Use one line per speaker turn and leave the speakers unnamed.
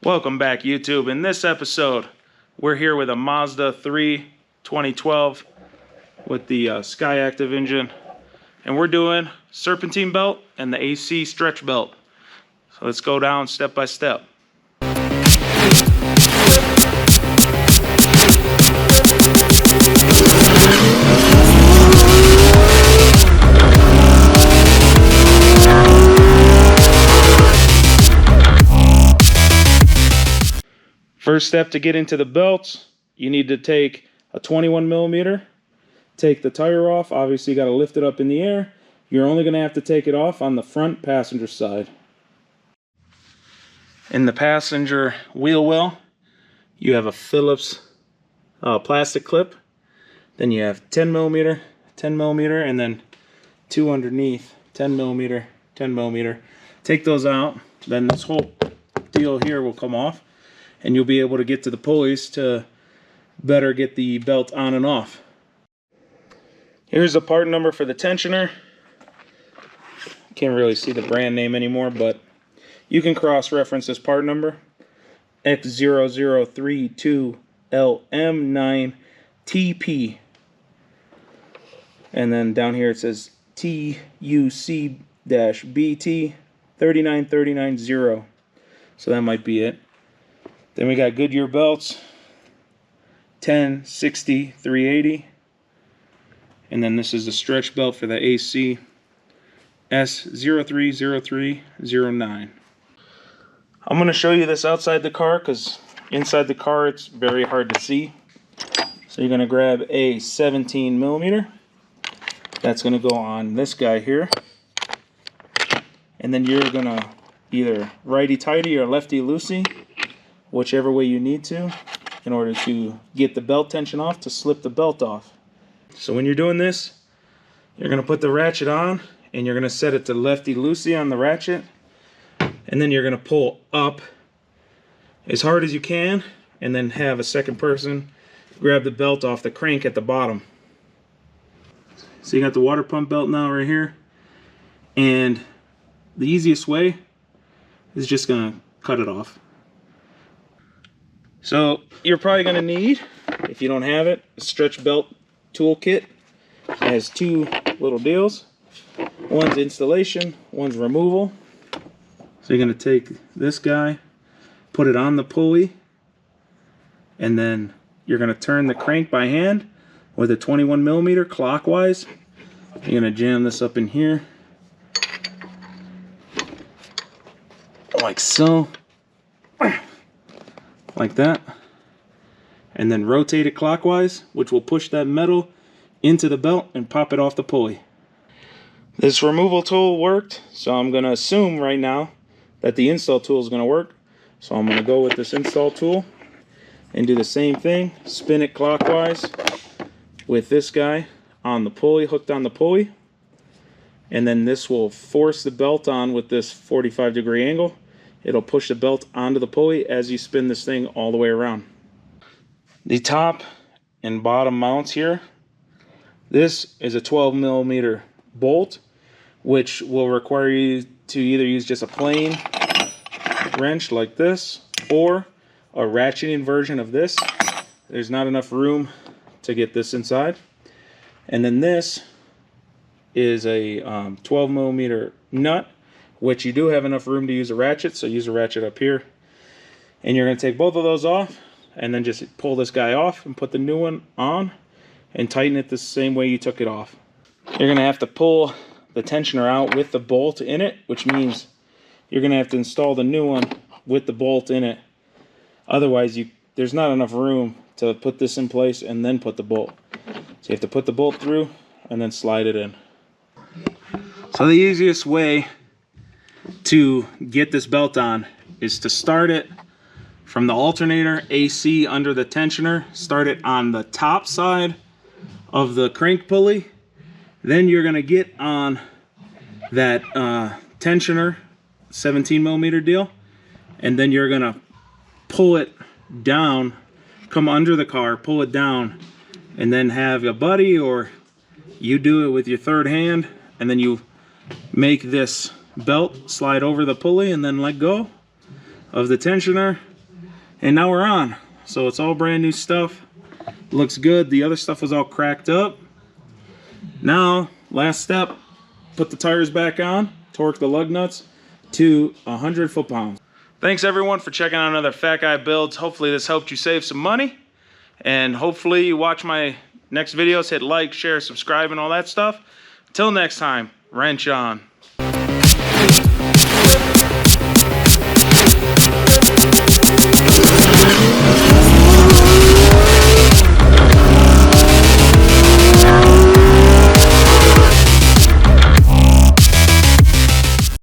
Welcome back, YouTube. In this episode, we're here with a Mazda 3 2012 with the Sky Active engine, and we're doing serpentine belt and the AC stretch belt. So let's go down step by step. First step to get into the belts, you need to take a 21 millimeter, take the tire off. Obviously, you got to lift it up in the air. You're only going to have to take it off on the front passenger side. In the passenger wheel well, you have a Phillips plastic clip. Then you have 10 millimeter, 10 millimeter, and then two underneath, 10 millimeter, 10 millimeter. Take those out, then this whole deal here will come off, and you'll be able to get to the pulleys to better get the belt on and off. Here's the part number for the tensioner. Can't really see the brand name anymore, but you can cross-reference this part number. X0032LM9TP. And then down here it says TUC-BT39390. So that might be it. Then we got Goodyear belts, 10, 60, 380. And then this is the stretch belt for the AC, S030309. I'm going to show you this outside the car because inside the car it's very hard to see. So you're going to grab a 17 millimeter. That's going to go on this guy here. And then you're going to either righty-tighty or lefty-loosey, whichever way you need to, in order to get the belt tension off, to slip the belt off. So when you're doing this, you're going to put the ratchet on, and you're going to set it to lefty-loosey on the ratchet, and then you're going to pull up as hard as you can, and then have a second person grab the belt off the crank at the bottom. So you got the water pump belt now right here, and the easiest way is just going to cut it off. So you're probably going to need, if you don't have it, a stretch belt toolkit. It has two little deals. One's installation, one's removal. So you're going to take this guy, put it on the pulley, and then you're going to turn the crank by hand with a 21 millimeter clockwise. You're going to jam this up in here, like so. Like that, and then rotate it clockwise, which will push that metal into the belt and pop it off the pulley. This removal tool worked, so I'm going to assume right now that the install tool is going to work. So I'm going to go with this install tool and do the same thing, spin it clockwise with this guy on the pulley, hooked on the pulley, and then this will force the belt on with this 45-degree angle. It'll push the belt onto the pulley as you spin this thing all the way around. The top and bottom mounts here. This is a 12 millimeter bolt, which will require you to either use just a plain wrench like this or a ratcheting version of this. There's not enough room to get this inside. And then this is a 12 millimeter nut, which you do have enough room to use a ratchet, so use a ratchet up here. And you're going to take both of those off, and then just pull this guy off and put the new one on, and tighten it the same way you took it off. You're going to have to pull the tensioner out with the bolt in it, which means you're going to have to install the new one with the bolt in it. Otherwise, there's not enough room to put this in place and then put the bolt. So you have to put the bolt through and then slide it in. So the easiest way to get this belt on is to start it from the alternator AC under the tensioner. Start it on the top side of the crank pulley. Then you're going to get on that tensioner 17 millimeter deal, and then you're going to pull it down, come under the car, pull it down, and then have a buddy or you do it with your third hand, and then you make this belt slide over the pulley and then let go of the tensioner, And now we're on. So it's all brand new stuff. Looks good. The other stuff was all cracked up. Now, last step, put the tires back on, torque the lug nuts to 100 foot-pounds. Thanks everyone for checking out another Fat Guy Builds. Hopefully this helped you save some money. And hopefully you watch my next videos, hit like, share, subscribe, and all that stuff. Till next time, wrench on.